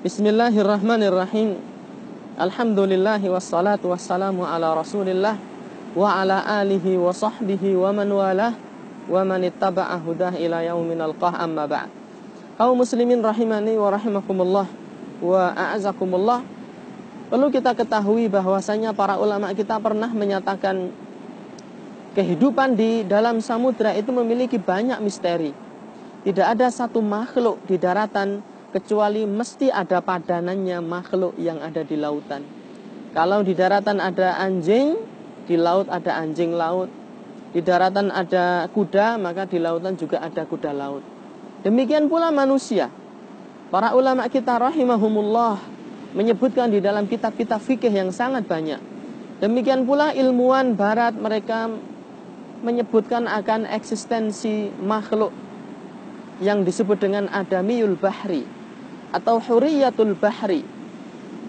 Bismillahirrahmanirrahim. Alhamdulillahi wassalatu wassalamu ala rasulillah wa ala alihi wa sahbihi wa man walah wa man ittaba'a hudah ila yaumin alqah, amma ba'd. Kaum muslimin rahimani wa rahimakumullah wa a'azakumullah. Perlu kita ketahui bahwasanya para ulama kita pernah menyatakan kehidupan di dalam samudra itu memiliki banyak misteri. Tidak ada satu makhluk di daratan kecuali mesti ada padanannya makhluk yang ada di lautan. Kalau di daratan ada anjing, di laut ada anjing laut. Di daratan ada kuda, maka di lautan juga ada kuda laut. Demikian pula manusia. Para ulama kita rahimahumullah menyebutkan di dalam kitab-kitab fikih yang sangat banyak. Demikian pula ilmuwan barat, mereka menyebutkan akan eksistensi makhluk yang disebut dengan adamiyul bahri atau huriyatul bahri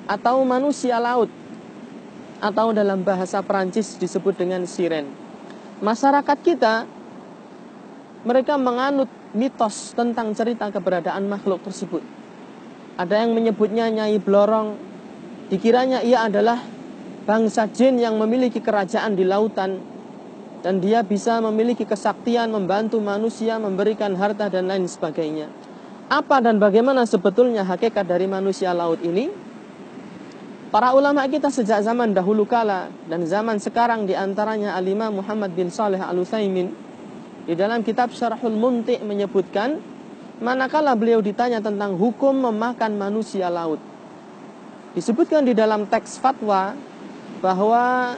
atau manusia laut, atau dalam bahasa Perancis disebut dengan siren. Masyarakat kita, mereka menganut mitos tentang cerita keberadaan makhluk tersebut. Ada yang menyebutnya Nyai Blorong, dikiranya ia adalah bangsa jin yang memiliki kerajaan di lautan, dan dia bisa memiliki kesaktian membantu manusia, memberikan harta dan lain sebagainya. Apa dan bagaimana sebetulnya hakikat dari manusia laut ini? Para ulama kita sejak zaman dahulu kala dan zaman sekarang, diantaranya Al-Imam Muhammad bin Shalih Al-Utsaimin, di dalam kitab Syarhul Mumti' menyebutkan, manakala beliau ditanya tentang hukum memakan manusia laut, disebutkan di dalam teks fatwa bahwa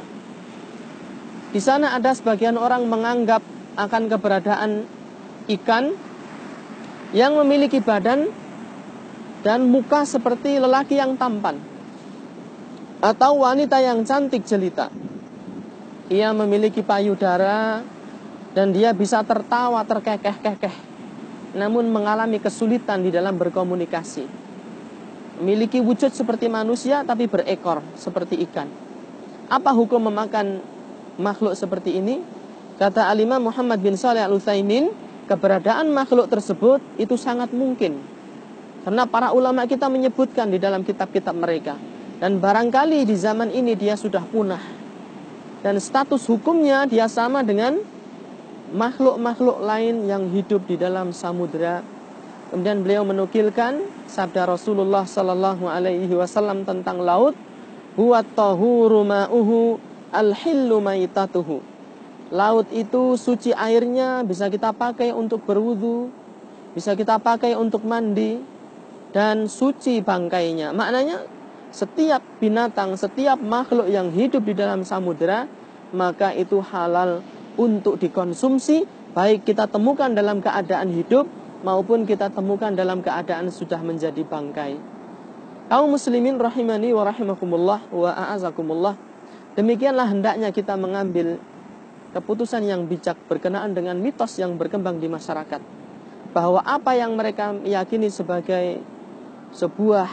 di sana ada sebagian orang menganggap akan keberadaan ikan yang memiliki badan dan muka seperti lelaki yang tampan, atau wanita yang cantik jelita. Ia memiliki payudara dan dia bisa tertawa terkekeh-kekeh, namun mengalami kesulitan di dalam berkomunikasi. Memiliki wujud seperti manusia tapi berekor seperti ikan. Apa hukum memakan makhluk seperti ini? Kata Al-Imam Muhammad bin Shalih Al-Utsaimin, keberadaan makhluk tersebut itu sangat mungkin, karena para ulama kita menyebutkan di dalam kitab-kitab mereka. Dan barangkali di zaman ini dia sudah punah, dan status hukumnya dia sama dengan makhluk-makhluk lain yang hidup di dalam samudera. Kemudian beliau menukilkan sabda Rasulullah sallallahu alaihi wasallam tentang laut, huwa tahuru ma'uhu al-hillu maitatuhu. Laut itu suci airnya, bisa kita pakai untuk berwudu, bisa kita pakai untuk mandi, dan suci bangkainya. Maknanya setiap binatang, setiap makhluk yang hidup di dalam samudera, maka itu halal untuk dikonsumsi, baik kita temukan dalam keadaan hidup maupun kita temukan dalam keadaan sudah menjadi bangkai. Kaum muslimin rahimani wa rahimakumullah wa a'azakumullah. Demikianlah hendaknya kita mengambil keputusan yang bijak berkenaan dengan mitos yang berkembang di masyarakat, bahwa apa yang mereka yakini sebagai sebuah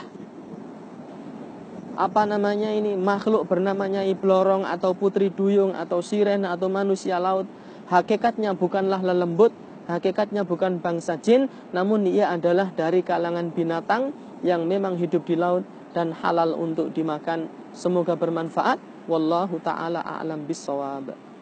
makhluk bernama Nyai Blorong atau Putri Duyung atau siren atau manusia laut, hakikatnya bukanlah lelembut, hakikatnya bukan bangsa jin, namun ia adalah dari kalangan binatang yang memang hidup di laut dan halal untuk dimakan. Semoga bermanfaat. Wallahu ta'ala a'lam bissawab.